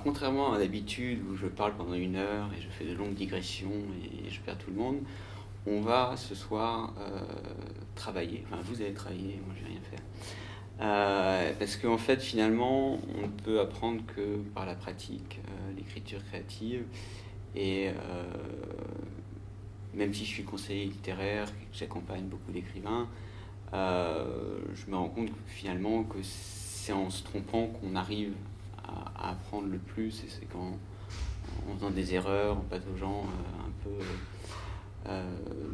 Contrairement à d'habitude où je parle pendant 1 heure et je fais de longues digressions et je perds tout le monde, on va ce soir travailler. Enfin, vous allez travailler, moi je vais rien faire. Parce qu'en fait, finalement, on ne peut apprendre que par la pratique, l'écriture créative. Et même si je suis conseiller littéraire, que j'accompagne beaucoup d'écrivains, je me rends compte finalement que c'est en se trompant qu'on arrive à apprendre le plus, et c'est en faisant des erreurs, en pataugeant un peu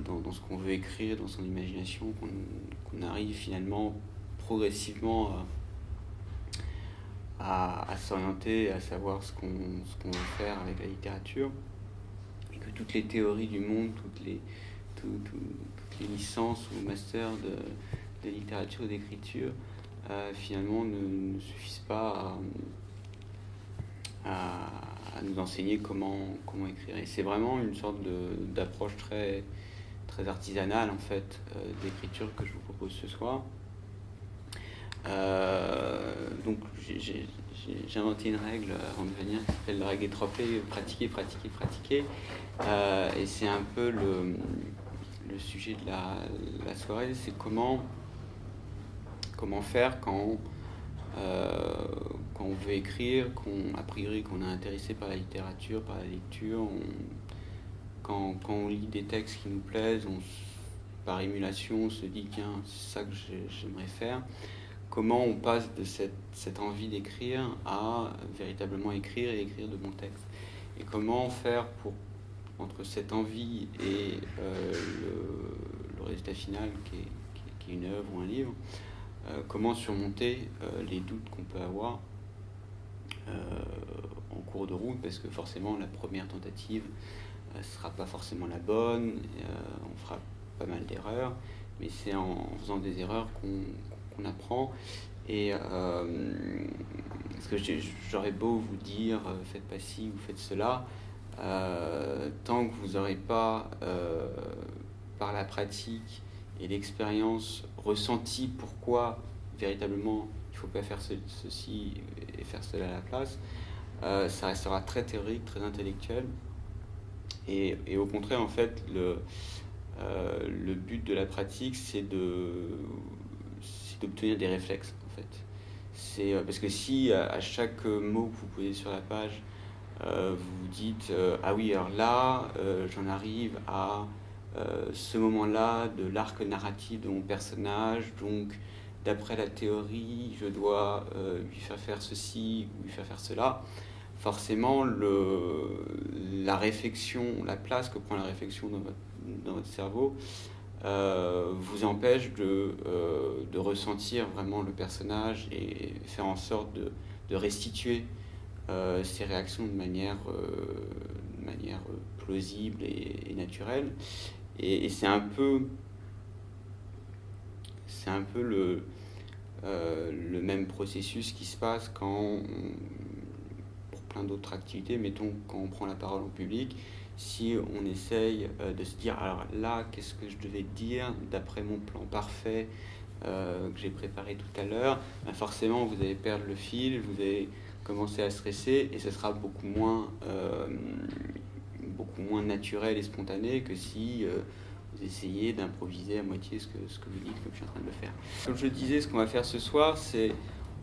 dans ce qu'on veut écrire, dans son imagination, qu'on arrive finalement progressivement à s'orienter, à savoir ce qu'on veut faire avec la littérature, et que toutes les théories du monde, toutes les licences ou masters de littérature et d'écriture finalement ne suffisent pas à nous enseigner comment écrire. Et c'est vraiment une sorte d'approche très, très artisanale en fait d'écriture que je vous propose ce soir. Donc j'ai inventé une règle avant de venir qui s'appelle la règle des 3 P, pratiquer, pratiquer, pratiquer. Et c'est un peu le sujet de la soirée, c'est comment faire quand on veut écrire, a priori qu'on est intéressé par la littérature, par la lecture, quand on lit des textes qui nous plaisent, par émulation, on se dit tiens, c'est ça que j'aimerais faire. Comment on passe de cette envie d'écrire à véritablement écrire et écrire de bons textes. Et comment faire entre cette envie et le résultat final qui est une œuvre ou un livre, comment surmonter les doutes qu'on peut avoir en cours de route, parce que forcément la première tentative ne sera pas forcément la bonne, on fera pas mal d'erreurs, mais c'est en faisant des erreurs qu'on apprend. Et parce que j'aurais beau vous dire faites pas ci ou faites cela, tant que vous n'aurez pas par la pratique et l'expérience ressenti pourquoi véritablement il ne faut pas faire ceci et faire cela à la place, ça restera très théorique, très intellectuel. Et au contraire, en fait, le but de la pratique, c'est d'obtenir des réflexes, en fait. Parce que si à chaque mot que vous posez sur la page, vous vous dites ah oui, alors là, j'en arrive à ce moment-là de l'arc narratif de mon personnage, donc d'après la théorie, je dois lui faire ceci ou lui faire cela. Forcément, la réflexion, la place que prend la réflexion dans votre cerveau vous empêche de ressentir vraiment le personnage et faire en sorte de restituer ses réactions de manière plausible et naturelle. Et c'est un peu le même processus qui se passe pour plein d'autres activités. Mettons, quand on prend la parole en public, si on essaye de se dire alors là, qu'est-ce que je devais dire d'après mon plan parfait que j'ai préparé tout à l'heure, ben forcément vous allez perdre le fil, vous allez commencer à stresser, et ce sera beaucoup moins naturel et spontané que si vous essayez d'improviser à moitié ce que vous dites, comme je suis en train de le faire. Comme je disais, ce qu'on va faire ce soir, c'est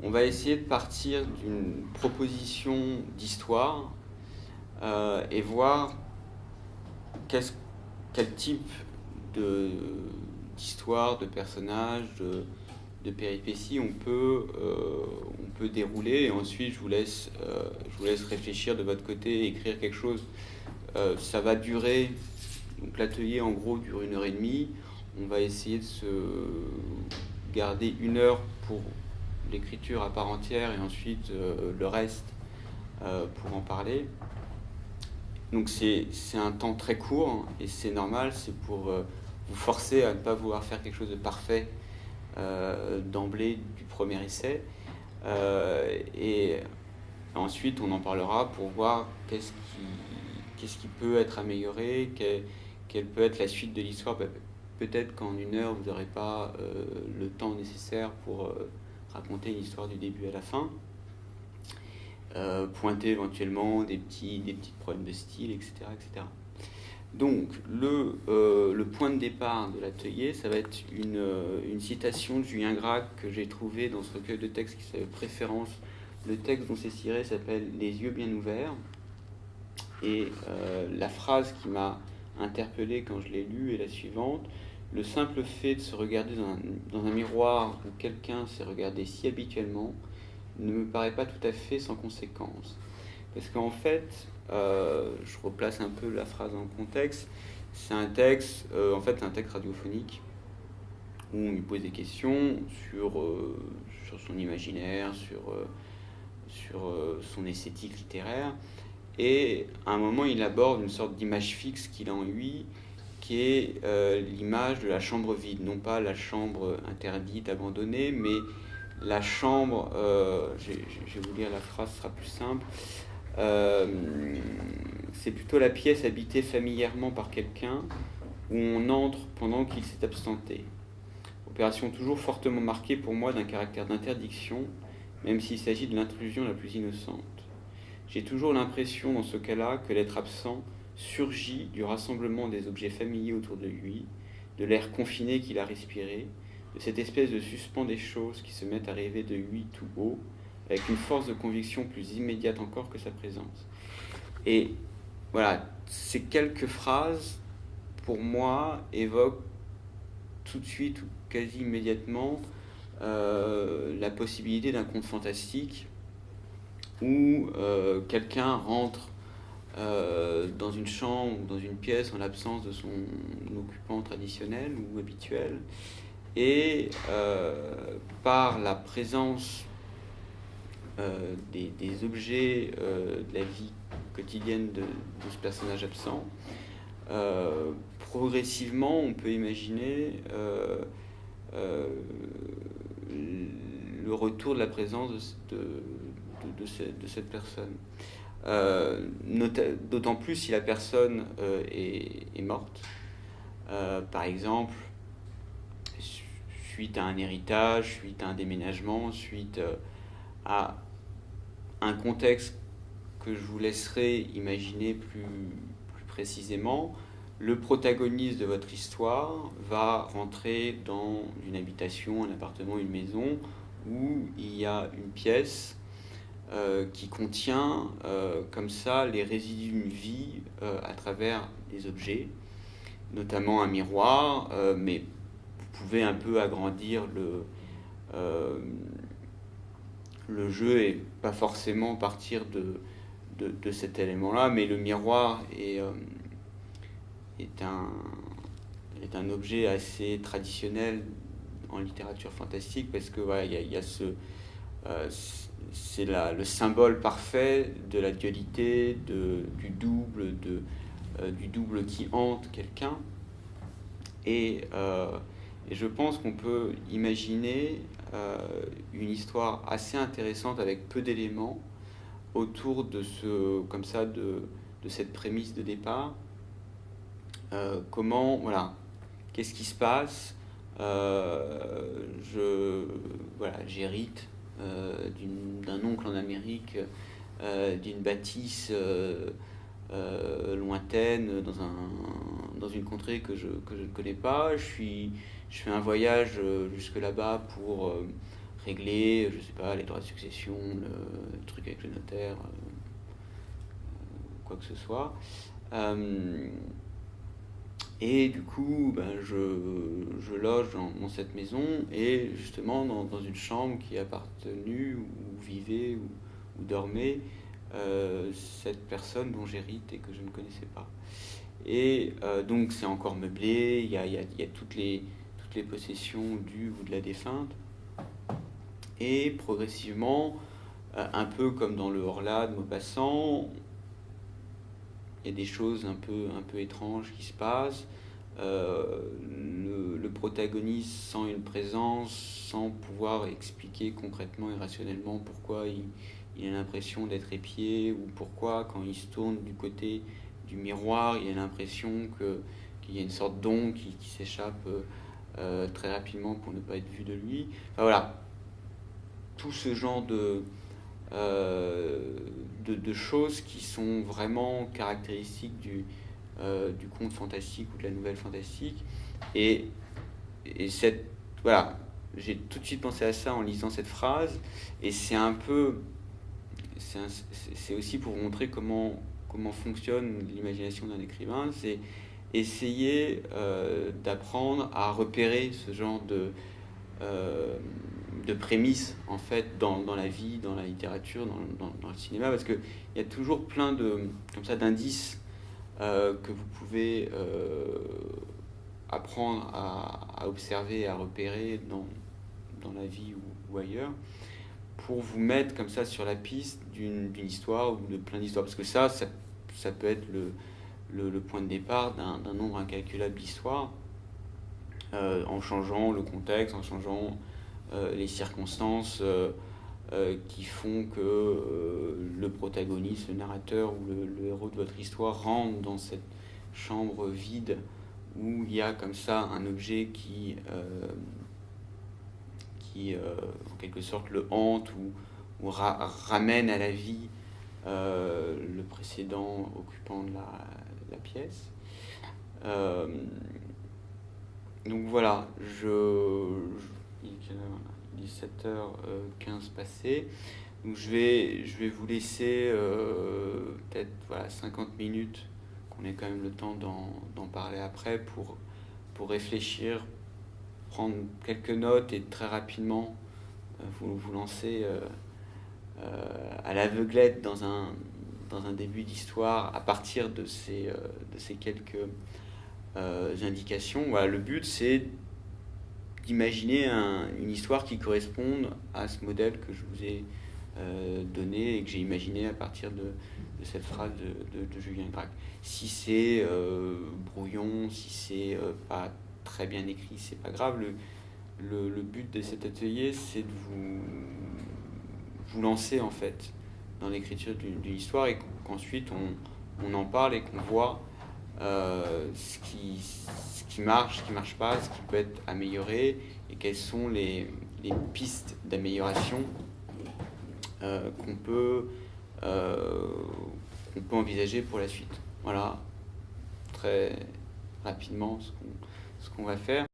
on va essayer de partir d'une proposition d'histoire et voir quel type d'histoire, de personnage, de péripéties on peut dérouler, et ensuite je vous laisse réfléchir de votre côté, écrire quelque chose. Ça va durer, donc l'atelier en gros dure 1 heure et demie. On va essayer de se garder 1 heure pour l'écriture à part entière et ensuite le reste pour en parler. Donc c'est un temps très court et c'est normal, c'est pour vous forcer à ne pas vouloir faire quelque chose de parfait d'emblée du premier essai. Et ensuite on en parlera pour voir qu'est-ce qui peut être amélioré, quelle peut être la suite de l'histoire. Peut-être qu'en 1 heure vous n'aurez pas le temps nécessaire pour raconter une histoire du début à la fin. pointer éventuellement des petits problèmes de style, etc. etc. Donc, le point de départ de l'atelier, ça va être une citation de Julien Gracq que j'ai trouvé dans ce recueil de textes qui s'appelle Préférence. Le texte dont c'est tiré s'appelle Les yeux bien ouverts. Et la phrase qui m'a interpellé quand je l'ai lu est la suivante. Le simple fait de se regarder dans un miroir où quelqu'un s'est regardé si habituellement ne me paraît pas tout à fait sans conséquence. Parce qu'en fait, je replace un peu la phrase en contexte, c'est un texte, en fait, c'est un texte radiophonique où on lui pose des questions sur son imaginaire, sur son esthétique littéraire, et à un moment, il aborde une sorte d'image fixe qu'il a en lui, qui est l'image de la chambre vide, non pas la chambre interdite, abandonnée, mais la chambre, je vais vous lire la phrase, ce sera plus simple, c'est plutôt la pièce habitée familièrement par quelqu'un où on entre pendant qu'il s'est absenté. Opération toujours fortement marquée pour moi d'un caractère d'interdiction, même s'il s'agit de l'intrusion la plus innocente. J'ai toujours l'impression dans ce cas-là que l'être absent surgit du rassemblement des objets familiers autour de lui, de l'air confiné qu'il a respiré, de cette espèce de suspens des choses qui se mettent à rêver de lui tout haut, avec une force de conviction plus immédiate encore que sa présence. Et voilà, ces quelques phrases, pour moi, évoquent tout de suite ou quasi immédiatement la possibilité d'un conte fantastique où quelqu'un rentre dans une chambre ou dans une pièce en l'absence de son occupant traditionnel ou habituel, et par la présence des objets de la vie quotidienne de ce personnage absent, progressivement on peut imaginer le retour de la présence de cette personne. D'autant plus si la personne est morte. Par exemple, suite à un héritage, suite à un déménagement, suite à un contexte que je vous laisserai imaginer plus précisément, le protagoniste de votre histoire va rentrer dans une habitation, un appartement, une maison, où il y a une pièce qui contient comme ça les résidus d'une vie à travers des objets, notamment un miroir, mais vous pouvez un peu agrandir le jeu et pas forcément partir de cet élément-là, mais le miroir est un objet assez traditionnel en littérature fantastique, parce que voilà, il y a c'est le symbole parfait de la dualité, du double qui hante quelqu'un. Et je pense qu'on peut imaginer une histoire assez intéressante avec peu d'éléments autour de cette prémisse de départ. Voilà, qu'est-ce qui se passe? J'hérite d'un oncle en Amérique, d'une bâtisse lointaine dans une contrée que je ne connais pas. Je fais un voyage jusque là-bas pour régler, je sais pas, les droits de succession, le truc avec le notaire, quoi que ce soit. Et du coup, je loge dans cette maison, et justement dans une chambre qui appartenue, où vivait ou dormait cette personne dont j'hérite et que je ne connaissais pas. Et donc c'est encore meublé, il y a toutes les possessions du ou de la défunte. Et progressivement, un peu comme dans le Horla de Maupassant, il y a des choses un peu étranges qui se passent. Le protagoniste sent une présence sans pouvoir expliquer concrètement et rationnellement pourquoi il a l'impression d'être épié, ou pourquoi quand il se tourne du côté du miroir, il a l'impression qu'il y a une sorte d'ombre qui s'échappe très rapidement pour ne pas être vu de lui. Enfin, voilà, tout ce genre de choses qui sont vraiment caractéristiques du conte fantastique ou de la nouvelle fantastique. Et voilà, j'ai tout de suite pensé à ça en lisant cette phrase, et c'est un peu, c'est aussi pour montrer comment fonctionne l'imagination d'un écrivain, c'est essayer d'apprendre à repérer ce genre de prémices en fait dans la vie, dans la littérature, dans le cinéma, parce qu'il y a toujours plein comme ça d'indices que vous pouvez apprendre à observer, à repérer dans la vie ou ailleurs, pour vous mettre comme ça sur la piste d'une histoire ou de plein d'histoires. Parce que ça peut être le point de départ d'un nombre incalculable d'histoires, en changeant le contexte, en changeant les circonstances qui font que le protagoniste, le narrateur ou le héros de votre histoire rentre dans cette chambre vide où il y a comme ça un objet qui en quelque sorte le hante ou ramène à la vie le précédent occupant de la pièce. Donc voilà, il est 17h15 passé. Donc je vais vous laisser peut-être 50 minutes, qu'on ait quand même le temps d'en parler après, pour réfléchir, prendre quelques notes et très rapidement vous lancer à l'aveuglette dans un début d'histoire à partir de ces quelques indications. Voilà, le but, c'est d'imaginer une histoire qui corresponde à ce modèle que je vous ai donné et que j'ai imaginé à partir de cette phrase de Julien Gracq. Si c'est brouillon, si c'est pas très bien écrit, c'est pas grave. Le but de cet atelier, c'est de vous lancer en fait dans l'écriture d'une histoire, et qu'ensuite on en parle et qu'on voit ce qui marche, ce qui marche pas, ce qui peut être amélioré, et quelles sont les pistes d'amélioration qu'on peut envisager pour la suite. Voilà, très rapidement ce qu'on va faire.